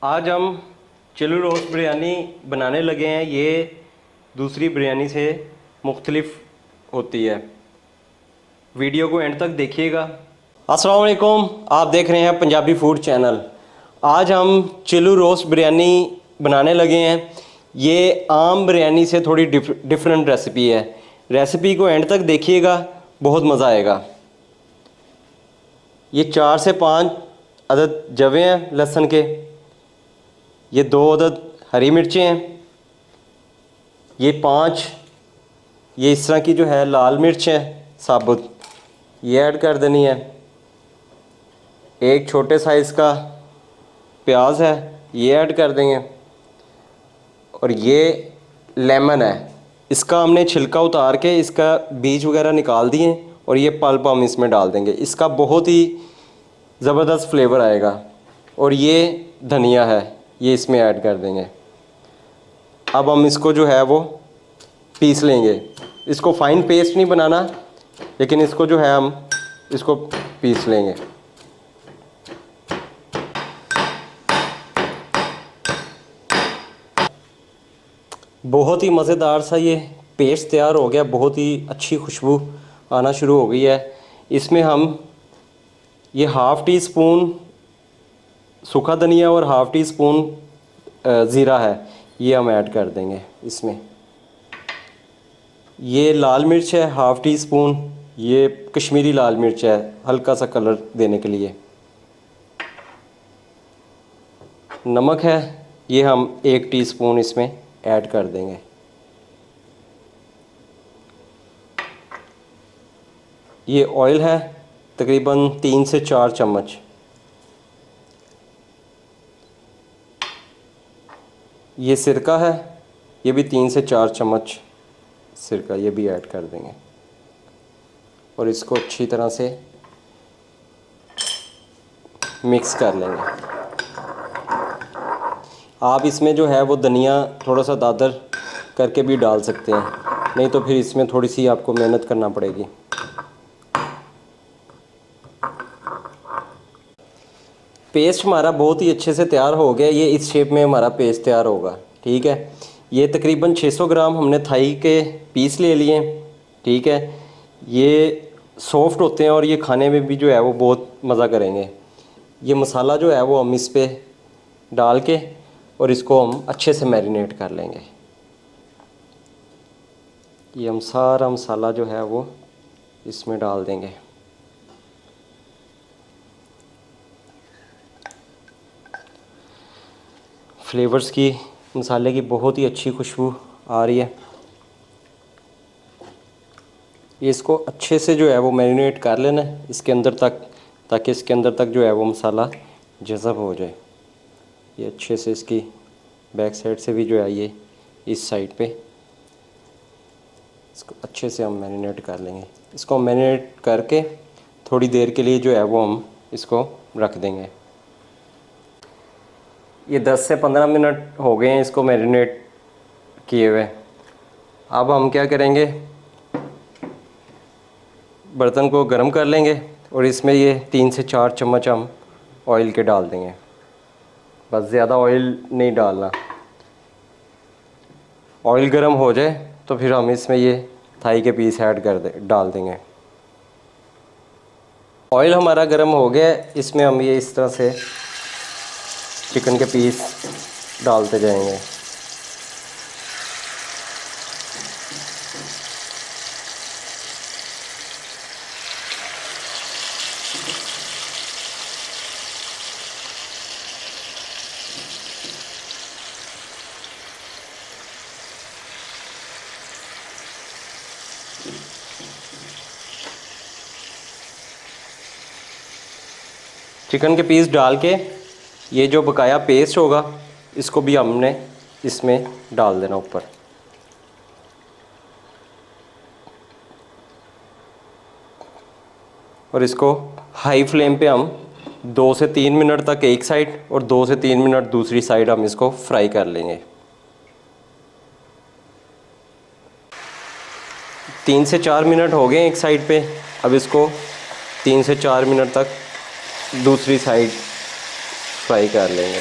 आज हम chilli roast biryani बनाने लगे हैं। ये दूसरी बिरयानी से मुख्तलिफ होती है। वीडियो को एंड तक देखिएगा। अस्सलाम वालेकुम, आप देख रहे हैं पंजाबी फूड चैनल। आज हम चिली रोस्ट बिरयानी बनाने लगे हैं। ये आम बिरयानी से थोड़ी डिफरेंट रेसिपी है। रेसिपी को एंड तक देखिएगा, बहुत मज़ा आएगा। ये 4 से 5 अदद जवे हैं लहसुन के, ये 2 अदद हरी मिर्चें हैं, ये 5 ये इस तरह की जो है लाल मिर्च है साबुत, ये ऐड कर देनी है। एक छोटे साइज़ का प्याज है, ये ऐड कर देंगे। और ये लेमन है, इसका हमने छिलका उतार के इसका बीज वगैरह निकाल दिए और ये पल्प हम इसमें डाल देंगे। इसका बहुत ही ज़बरदस्त फ्लेवर आएगा। और ये धनिया है, ये इसमें ऐड कर देंगे। अब हम इसको जो है वो पीस लेंगे। इसको फाइन पेस्ट नहीं बनाना, लेकिन इसको जो है हम इसको पीस लेंगे। बहुत ही मज़ेदार सा ये पेस्ट तैयार हो गया। बहुत ही अच्छी खुशबू आना शुरू हो गई है। इसमें हम ये हाफ़ टी स्पून सूखा धनिया और हाफ़ टी स्पून ज़ीरा है, ये हम ऐड कर देंगे इसमें। ये लाल मिर्च है हाफ़ टी स्पून, ये कश्मीरी लाल मिर्च है हल्का सा कलर देने के लिए। नमक है, ये हम 1 टीस्पून इसमें ऐड कर देंगे। ये ऑयल है तकरीबन 3 से 4 चम्मच। ये सिरका है, ये भी 3 से 4 चम्मच सिरका, ये भी ऐड कर देंगे। और इसको अच्छी तरह से मिक्स कर लेंगे। आप इसमें जो है वो धनिया थोड़ा सा दादर करके भी डाल सकते हैं, नहीं तो फिर इसमें थोड़ी सी आपको मेहनत करना पड़ेगी। पेस्ट हमारा बहुत ही अच्छे से तैयार हो गया। ये इस शेप में हमारा पेस्ट तैयार होगा, ठीक है। ये तकरीबन 600 ग्राम हमने थाई के पीस ले लिए, ठीक है। ये सॉफ्ट होते हैं और ये खाने में भी जो है वो बहुत मज़ा करेंगे। ये मसाला जो है वो हम इस पे डाल के और इसको हम अच्छे से मैरिनेट कर लेंगे। ये हम सारा मसाला जो है वो इसमें डाल देंगे। फ्लेवर्स की, मसाले की बहुत ही अच्छी खुशबू आ रही है। ये इसको अच्छे से जो है वो मैरिनेट कर लेना है इसके अंदर तक, ताकि इसके अंदर तक जो है वो मसाला जज़ब हो जाए। ये अच्छे से इसकी बैक साइड से भी जो है ये इस साइड पे इसको अच्छे से हम मैरिनेट कर लेंगे। इसको मैरिनेट करके थोड़ी देर के लिए जो है वो हम इसको रख देंगे। ये 10 से 15 मिनट हो गए हैं इसको मैरिनेट किए हुए। अब हम क्या करेंगे, बर्तन को गर्म कर लेंगे और इसमें ये 3 से 4 चम्मच हम ऑयल के डाल देंगे। बस ज़्यादा ऑयल नहीं डालना। ऑयल गर्म हो जाए तो फिर हम इसमें ये थाई के पीस डाल देंगे। ऑयल हमारा गर्म हो गया, इसमें हम ये इस तरह से चिकन के पीस डालते जाएंगे। चिकन के पीस डाल के ये जो बकाया पेस्ट होगा इसको भी हमने इसमें डाल देना ऊपर। और इसको हाई फ्लेम पे हम 2 से 3 मिनट तक एक साइड और 2 से 3 मिनट दूसरी साइड हम इसको फ्राई कर लेंगे। 3 से 4 मिनट हो गए एक साइड पे। अब इसको 3 से 4 मिनट तक दूसरी साइड फ्राई कर लेंगे।